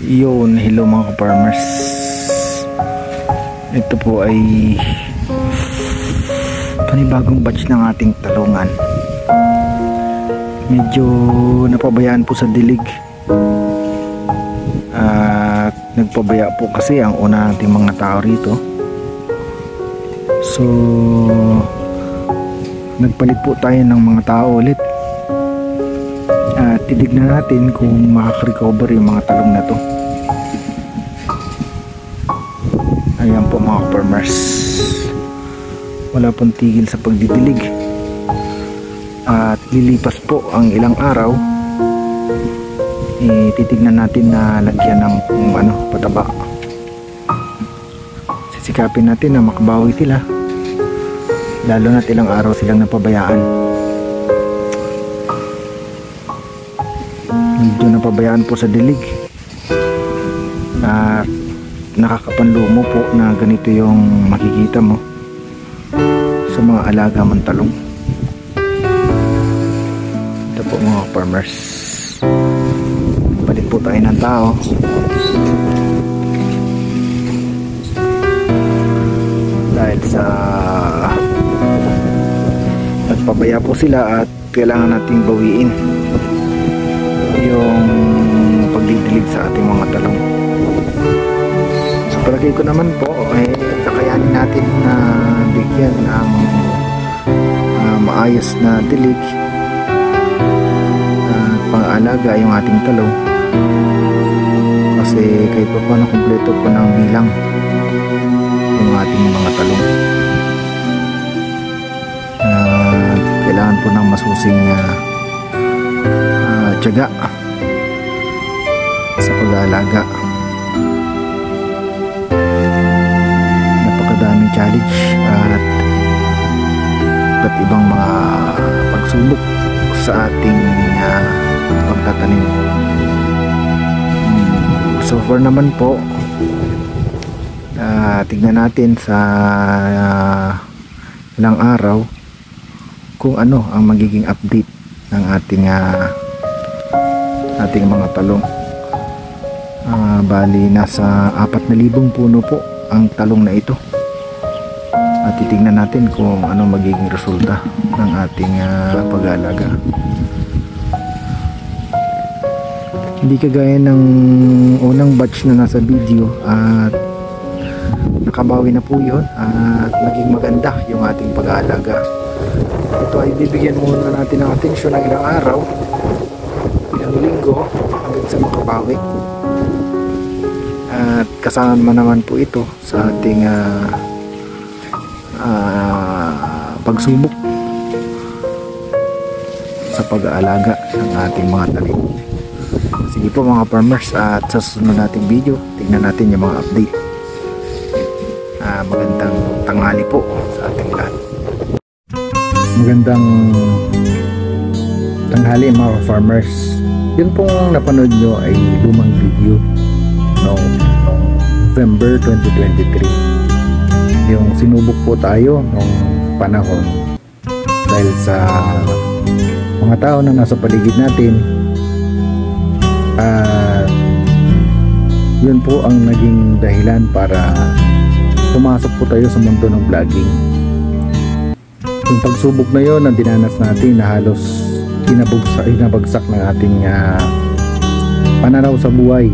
Yun, hello mga ka-farmers. Ito po ay panibagong batch ng ating talungan. Medyo napabayaan po sa dilig. At nagpabaya po kasi ang una nating mga tao rito. So nagpalit po tayo ng mga tao ulit. At titignan natin kung makaka-recover yung mga talong na to. Ayan po mga farmers, wala pong tigil sa pagdidilig. At lilipas po ang ilang araw, titignan natin na lagyan ng pataba. Sisikapin natin na makabawi sila, lalo na't ilang araw silang napabayaan. Medyo napabayaan po sa dilig. At nakakapanlumo po na ganito yung makikita mo sa mga alaga mong talong. Ito po mga farmers, palit po tayo ng tao. Dahil sa nagpabaya po sila at kailangan nating bawiin yung pagdidilig sa ating mga talong. Palagay ko naman po kakayanin natin na bigyan ng maayos na dilig at pang-alaga yung ating talong, kasi kahit pa paano kumpleto po ng bilang yung ating mga talong. Kailangan po ng masusing tiyaga sa pag-aalaga. Napakadaming challenge at iba't ibang mga pagsubok sa ating pagtatanim. So far naman po, tignan natin sa ilang araw kung ano ang magiging update ng ating mga talong. Bali nasa 4,000 puno po ang talong na ito, at titingnan natin kung ano magiging resulta ng ating pag-aalaga. Hindi kagaya ng unang batch na nasa video, at nakabawi na po yun at naging maganda yung ating pag-aalaga. Ito ay bibigyan muna natin ng atensyon ng ilang araw, ilang linggo, hanggang sa makabawi. At kasama naman po ito sa ating pagsubok sa pag-aalaga ng ating mga talim. Sige po mga farmers, at sa susunod nating video tignan natin yung mga update. Magandang tanghali po sa ating lahat. Magandang tanghali mga farmers. Yun pong napanood nyo ay lumang video noong November 2023. Yung sinubok po tayo noong panahon dahil sa mga tao na nasa paligid natin, at yun po ang naging dahilan para pumasok po tayo sa mundo ng vlogging. Yung pagsubok na yun ang dinanas natin na halos inabagsak ng ating pananaw sa buhay.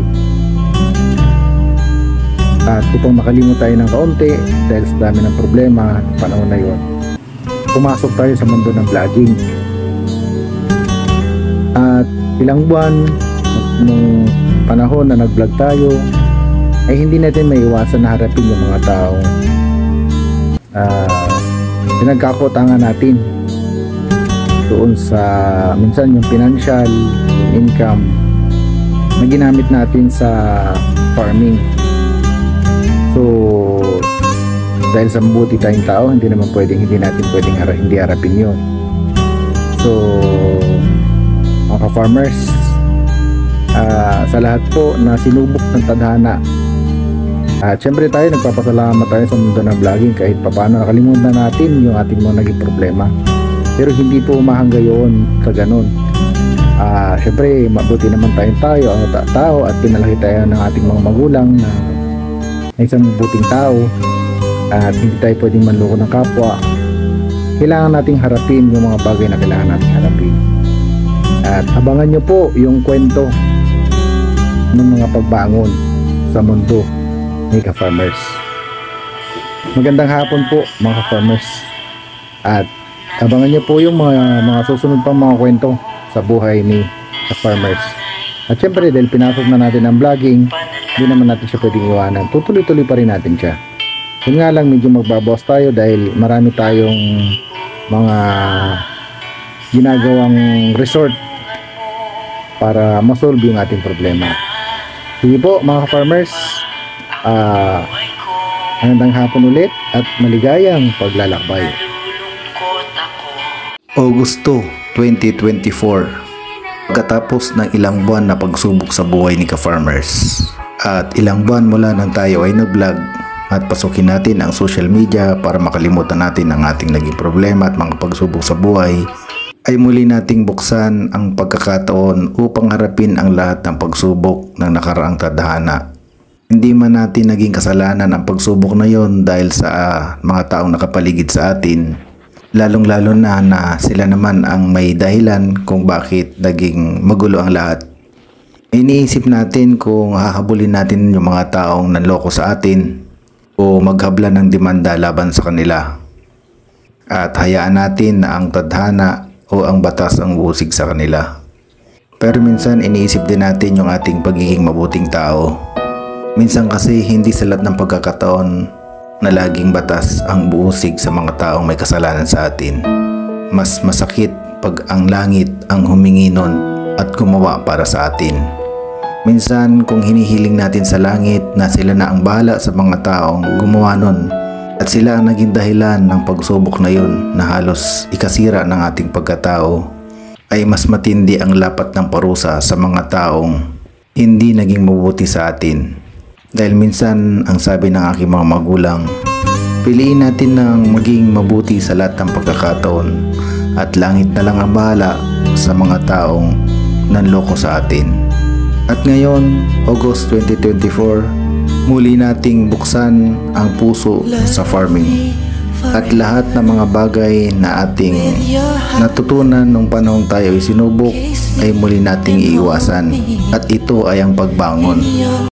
At upang makalimot tayo ng kaunti dahil sa dami ng problema ng panahon na yun, pumasok tayo sa mundo ng vlogging. At ilang buwan nung panahon na nag-vlog tayo, ay hindi natin maiwasan na harapin yung mga taong pinagkakutangan natin doon sa minsan yung financial, yung income na ginamit natin sa farming. So dahil sa mabuti tayong tao, hindi natin pwedeng harapin yun. So mga farmers, sa lahat po na sinubok ng tadhana, at syempre tayo nagpapasalamat tayo sa mundo ng vlogging, kahit papaano nakalimutan natin yung ating mga naging problema. Pero hindi po umahangga yun sa ganun. Syempre mabuti naman tayo at pinalaki tayo ng ating mga magulang na isang mabuting tao at hindi tayo pwedeng manloko ng kapwa. Kailangan nating harapin yung mga bagay na kailangan nating harapin. At abangan nyo po yung kwento ng mga pagbangon sa mundo ni Ka-Farmers. Magandang hapon po mga Ka-Farmers. At abangan nyo po yung mga susunod pang mga kwento sa buhay ni Ka-Farmers. At syempre dahil pinasok na natin ang vlogging, hindi naman natin siya pwedeng iwanan. Tutuloy-tuloy pa rin natin siya. Yun nga lang, medyo magbabawas tayo dahil marami tayong mga ginagawang resort para masolve yung ating problema. Sige po mga Ka-Farmers, magandang hapon ulit at maligayang paglalakbay. Agosto 2024, pagkatapos ng ilang buwan na pagsubok sa buhay ni Ka-Farmers at ilang buwan mula nang tayo ay nag-vlog at pasukin natin ang social media para makalimutan natin ang ating naging problema at mga pagsubok sa buhay, ay muli nating buksan ang pagkakataon upang harapin ang lahat ng pagsubok ng nakaraang tadhana. Hindi man natin naging kasalanan ang pagsubok na yon dahil sa mga taong nakapaligid sa atin, lalong-lalo na sila naman ang may dahilan kung bakit naging magulo ang lahat. Iniisip natin kung hahabulin natin yung mga taong nanloko sa atin o maghabla ng demanda laban sa kanila at hayaan natin na ang tadhana o ang batas ang uusig sa kanila. Pero minsan iniisip din natin yung ating pagiging mabuting tao. Minsan kasi hindi sa lahat ng pagkakataon na laging batas ang buusig sa mga taong may kasalanan sa atin. Mas masakit pag ang langit ang humingi nun at gumawa para sa atin. Minsan kung hinihiling natin sa langit na sila na ang bahala sa mga taong gumawa nun at sila ang naging dahilan ng pagsubok na yun na halos ikasira ng ating pagkatao, ay mas matindi ang lapat ng parusa sa mga taong hindi naging mabuti sa atin. Dahil minsan ang sabi ng aking mga magulang, piliin natin ng maging mabuti sa lahat ng pagkakataon at langit na lang ang bahala sa mga taong nanloko sa atin. At ngayon, August 2024, muli nating buksan ang puso sa farming at lahat ng mga bagay na ating natutunan nung panahong tayo ay sinubok ay muli nating iiwasan at ito ay ang pagbangon.